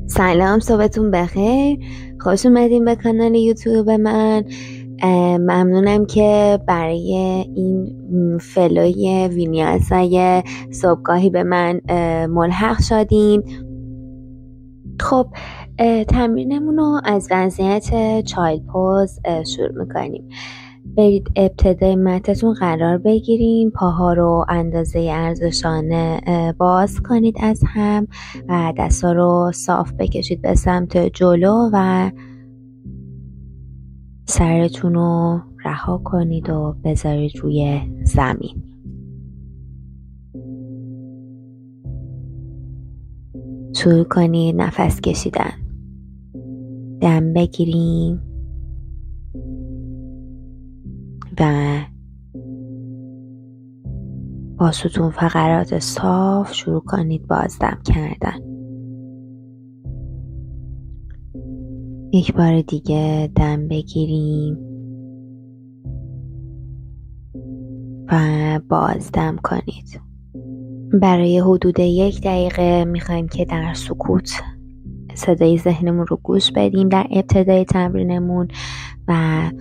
سلام، صبحتون بخیر. خوش اومدین به کانال یوتیوب من. ممنونم که برای این فلوی وینیازهای صبحگاهی به من ملحق شدین. خب تمرینمون رو از وضعیت چایلد پوز شروع میکنیم. برید ابتدای متتون قرار بگیرین، پاها رو اندازه ارزشانه باز کنید از هم و دستا رو صاف بکشید به سمت جلو و سرتون رو رها کنید و بذارید روی زمین. شروع کنید نفس کشیدن. دم بگیرین و با ستون فقرات صاف شروع کنید بازدم کردن. یک بار دیگه دم بگیریم و بازدم کنید. برای حدود 1 دقیقه میخوایم که در سکوت صدای ذهنمون رو گوش بدیم در ابتدای تمرینمون و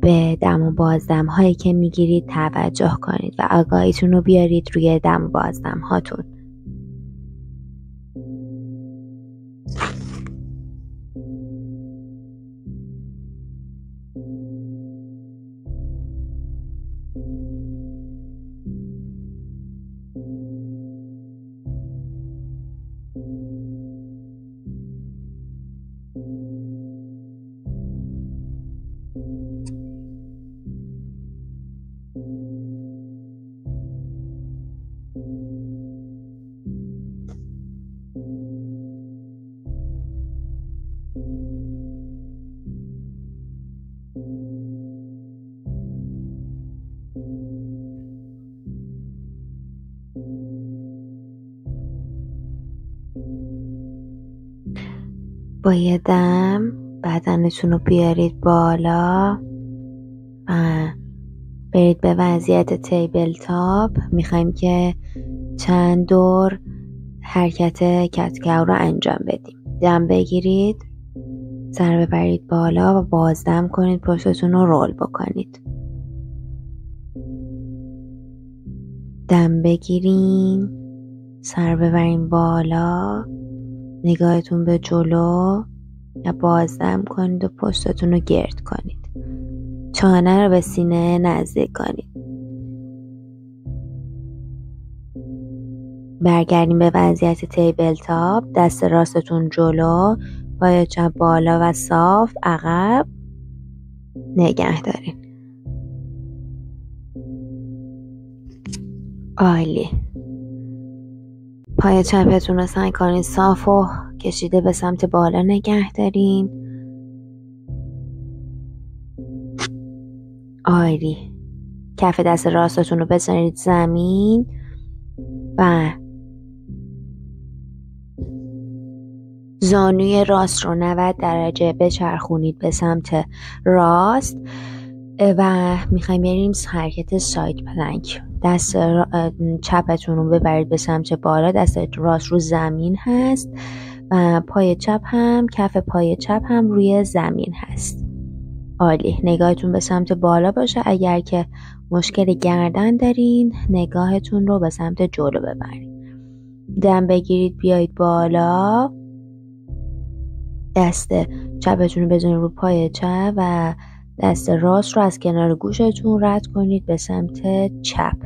به دم و بازدم هایی که میگیرید توجه کنید و آگاهیتون رو بیارید روی دم و بازدم هاتون. با یه دم بدنتون رو بیارید بالا و برید به وضعیت تیبل تاپ. میخوایم که چند دور حرکت کت کاو رو انجام بدیم. دم بگیرید، سر ببرید بالا و بازدم کنید، پشتتون رو رول بکنید. دم بگیرین، سر ببرین بالا، نگاهتون به جلو و بازدم کنید و پشتتون رو گرد کنید. چانه رو به سینه نزدیک کنید. برگردیم به وضعیت تیبل تاپ. دست راستتون جلو، پای چپ بالا و صاف عقب نگه دارین. عالی. پای چپتون رو سعی کنین صاف و کشیده به سمت بالا نگه دارین. عالی. کف دست راستتون رو بذارید زمین و زانوی راست رو 90 درجه بچرخونید به سمت راست و میخوایم بریم حرکت ساید پلنک. دست چپتون رو ببرید به سمت بالا، دست راست رو زمین هست و پای چپ هم، کف پای چپ هم روی زمین هست. عالی. نگاهتون به سمت بالا باشه. اگر که مشکل گردن دارین نگاهتون رو به سمت جلو ببرید. دم بگیرید، بیایید بالا، دست چپتون رو بزنید رو پای چپ و دست راست رو از کنار گوشتون رد کنید به سمت چپ.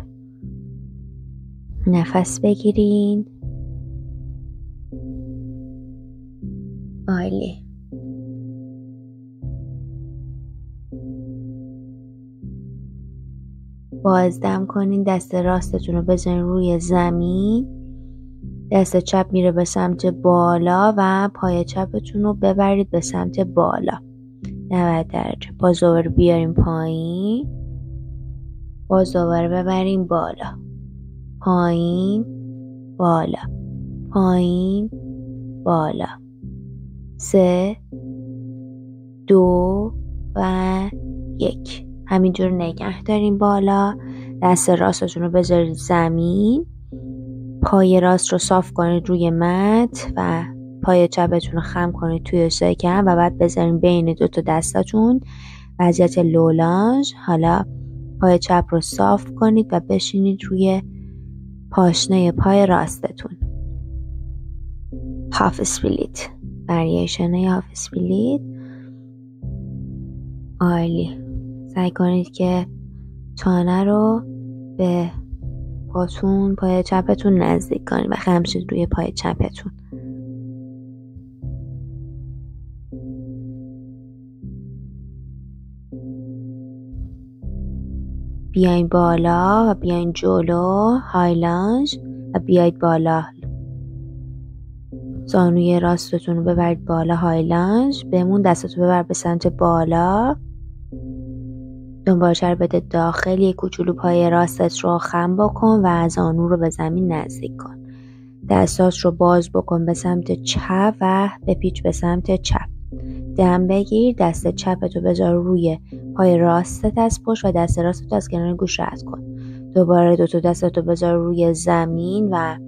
نفس بگیرین. عالی. بازدم کنین، دست راستتون رو بزنید روی زمین، دست چپ میره به سمت بالا و پای چپتون رو ببرید به سمت بالا 90 درجه. باز دوباره بیاریم پایین، باز دوباره ببریم بالا، پایین بالا، پایین بالا. 3 2 و 1. همینجور نگه داریم بالا. دست راستتون رو بذارید زمین، پای راست رو صاف کنید روی مت و پای چپتون رو خم کنید توی شکم و بعد بذارین بین 2 تا دستاتون وضعیت لولانژ. حالا پای چپ رو صاف کنید و بشینید روی پاشنه پای راستتون. هاف اسپلیت، ورییشن هاف اسپلیت. عالی. سعی کنید که چانه رو به پای چپتون نزدیک کنید و خم شید روی پای چپتون. بیاین بالا و بیاین جلو، های لانژ، و بیاید بالا. زانوی راستتون رو ببرید بالا، های لانژ. بمون، دستتو ببر به سمت بالا. دنبالچه رو بده داخل. یک کوچولو پای راستت رو خم بکن و زانو رو به زمین نزدیک کن. دستات رو باز بکن به سمت چپ و بپیچ به سمت چپ. دم بگیر، دست چپتو بذار روی پای راستت از پشت و دست راستت از کنار گوش رد کن. دوباره 2 تا دستتو بذار روی زمین و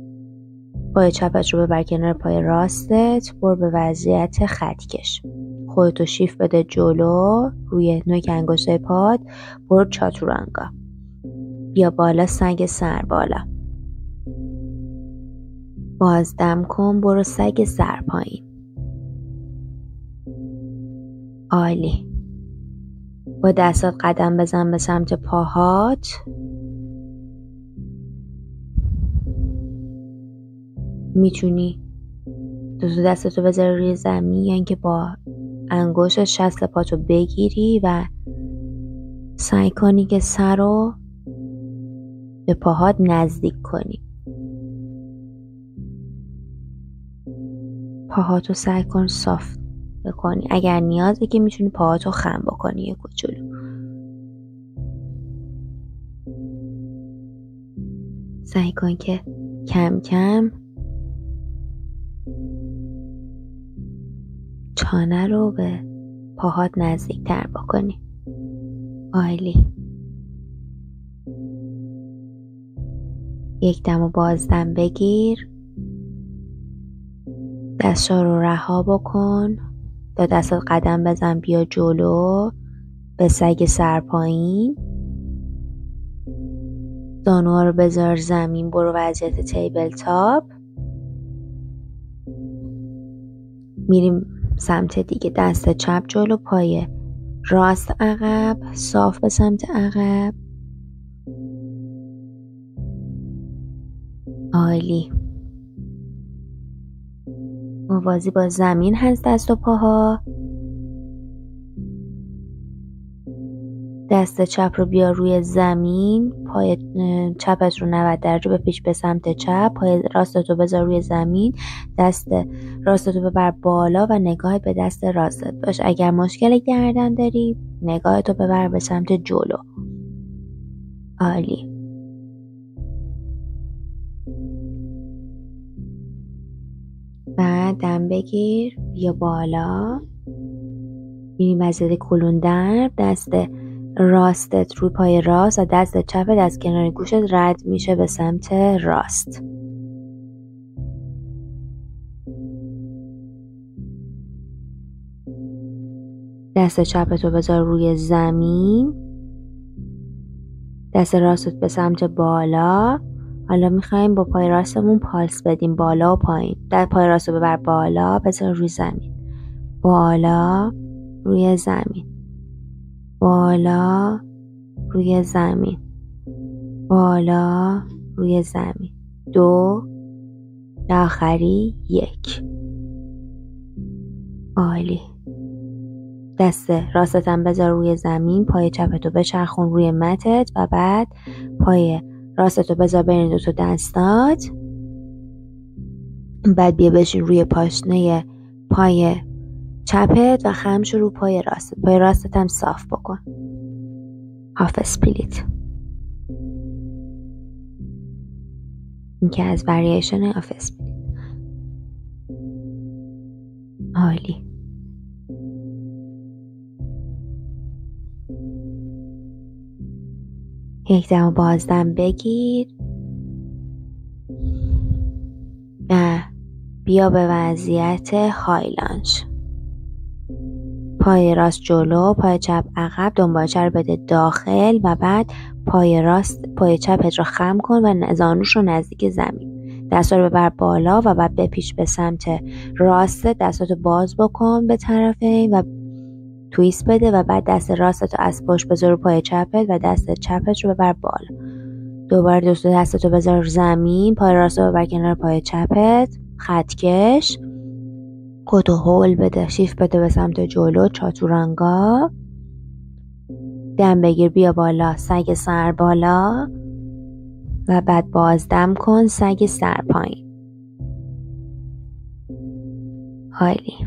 پای چپت رو ببر کنار پای راستت. برو به وضعیت خطکش. خودتو شیفت بده جلو روی نوک انگشتای پات. برو چاتورانگا. بیا بالا، سنگ سر بالا. باز دم کن، برو سگ سر پایین. عالی. با دستات قدم بزن به سمت پاهات. میتونی 2 تا دستتو بذاری روی زمین، یعنی که با انگشت شست پاتو بگیری و سعی کنی که سر رو به پاهات نزدیک کنی. پاهاتو سعی کن صاف بکنی. اگر نیازه که میتونی پاهاتو خم بکنی یک کوچولو. سعی کن که کم کم چانه رو به پاهات نزدیک تر بکنی. عالی. یک دم و بازدم بگیر. دستا رو رها بکن. 2 دستات قدم بزن، بیا جلو به سگ سر پایین. زانوها رو بذار زمین. برو وضعیت تیبل تاپ. میریم سمت دیگه. دست چپ جلو، پای راست عقب، صاف به سمت عقب. عالی. موازی با زمین هست دست و پاها. دست چپ رو بیار روی زمین. پای چپت رو 90 درجه بپیچ به سمت چپ. پای راستت رو بذار روی زمین. دست راستت رو ببر بالا و نگاهت به دست راستت باش. اگر مشکل گردن داری، نگاهت رو ببر به سمت جلو. عالی. بعد دم بگیر، بیا بالا. میریم وضعیت کلون درب. دست راستت روی پای راست و دست چپت از کنار گوشت رد میشه به سمت راست. دست چپت رو بذار روی زمین. دست راستت به سمت بالا. حالا میخوایم با پای راستمون پالس بدیم بالا و پایین. پای راست رو ببر بالا، بذار روی زمین. بالا، روی زمین. بالا، روی زمین. بالا، روی زمین. 2 آخری 1. عالی. دست راستتم بذار روی زمین. پای چپتو بچرخون روی متت و بعد پای راستتو بذار بین 2 تا دستات. بعد بیا بشین روی پاشنه پای چپت و خم شو رو پای راستت. پای راستت هم صاف بکن. هاف اسپلیت. این که از ورییشن هاف اسپلیت. عالی. یک دم و بازدم بگیر. بیا به وضعیت های لانج. پای راست جلو، پای چپ عقب، دنبالچه رو بده داخل و بعد پای چپت رو خم کن و زانوش رو نزدیک زمین. دستا رو ببر بالا و بعد بپیچ به سمت راست، دستاتو باز بکن به طرفین و تویست بده و بعد دست راستتو از پشت بذار پای چپت و دست چپت رو ببر بالا. دوباره دستاتو بذار زمین، پای راست رو ببر کنار پای چپت، خطکش، خودتو هول بده، شیفت بده به سمت جلو، چاتورانگا. دم بگیر بیا بالا، سگ سر بالا و بعد بازدم کن، سگ سر پایین. حالی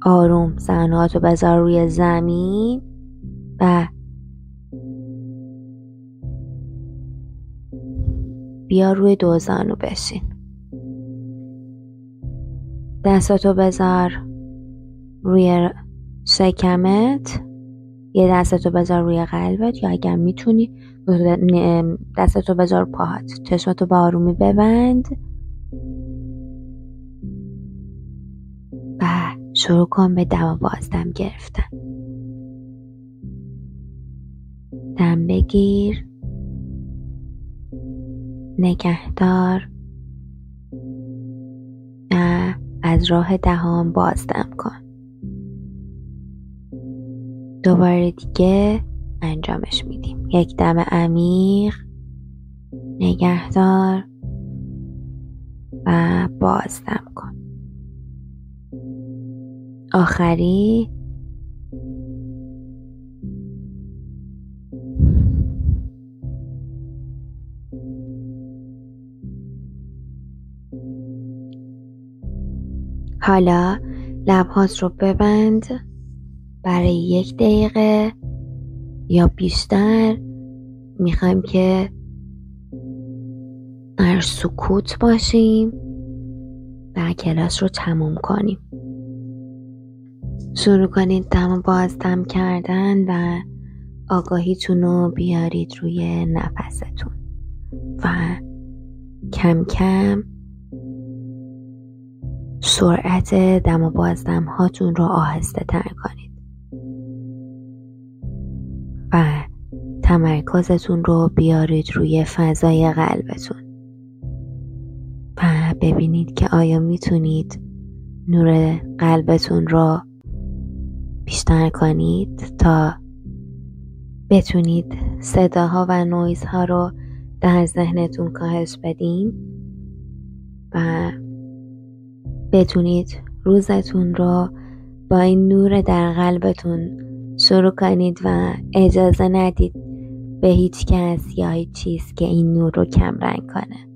آروم زانوهاتو بذار روی زمین و بیا روی دو زانو بشین. دستاتو بذار روی شکمت، یه دستاتو بذار روی قلبت یا اگر میتونی دستاتو بذار پاهات. چشماتو با آرومی ببند و شروع کن به دم و بازدم گرفتن. دم بگیر، نگهدار و از راه دهان بازدم کن. دوباره دیگه انجامش میدیم. یک دم عمیق، نگهدار و بازدم کن. آخری حالا لبهات رو ببند برای 1 دقیقه یا بیشتر. میخوایم که در سکوت باشیم و کلاس رو تموم کنیم. شروع کنید دم و بازدم کردن و آگاهیتون رو بیارید روی نفستون و کم کم سرعت دم و بازدم هاتون رو آهسته تر کنید و تمرکزتون رو بیارید روی فضای قلبتون و ببینید که آیا میتونید نور قلبتون رو بیشتر کنید تا بتونید صداها و نویزها رو در ذهنتون کاهش بدین و بتونید روزتون رو با این نور در قلبتون شروع کنید و اجازه ندید به هیچ کس یا هیچ چیز که این نور رو کم رنگ کنه.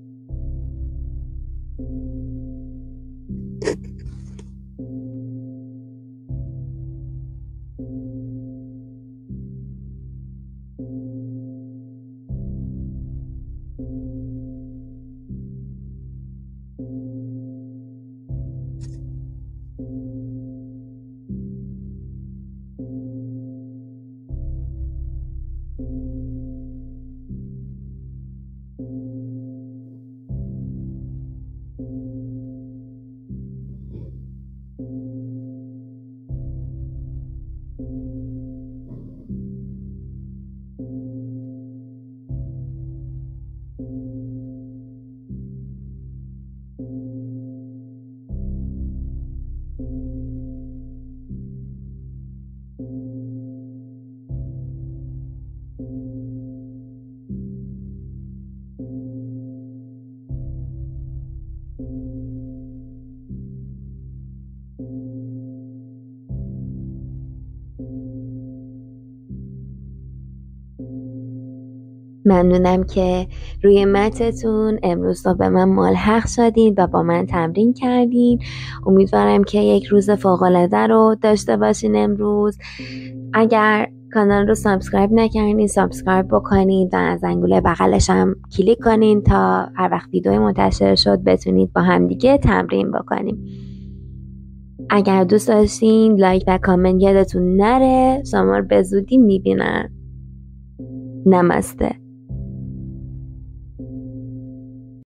ممنونم که روی متتون امروز رو به من ملحق شدین و با من تمرین کردین. امیدوارم که یک روز فوق‌العاده رو داشته باشین امروز. اگر کانال رو سابسکرایب نکردین سابسکرایب بکنید و از زنگوله بغلش هم کلیک کنین تا هر وقت ویدیو منتشر شد بتونید با هم دیگه تمرین بکنیم. اگر دوست داشتین لایک و کامنت یادتون نره. شما رو به زودی میبینم. نمسته.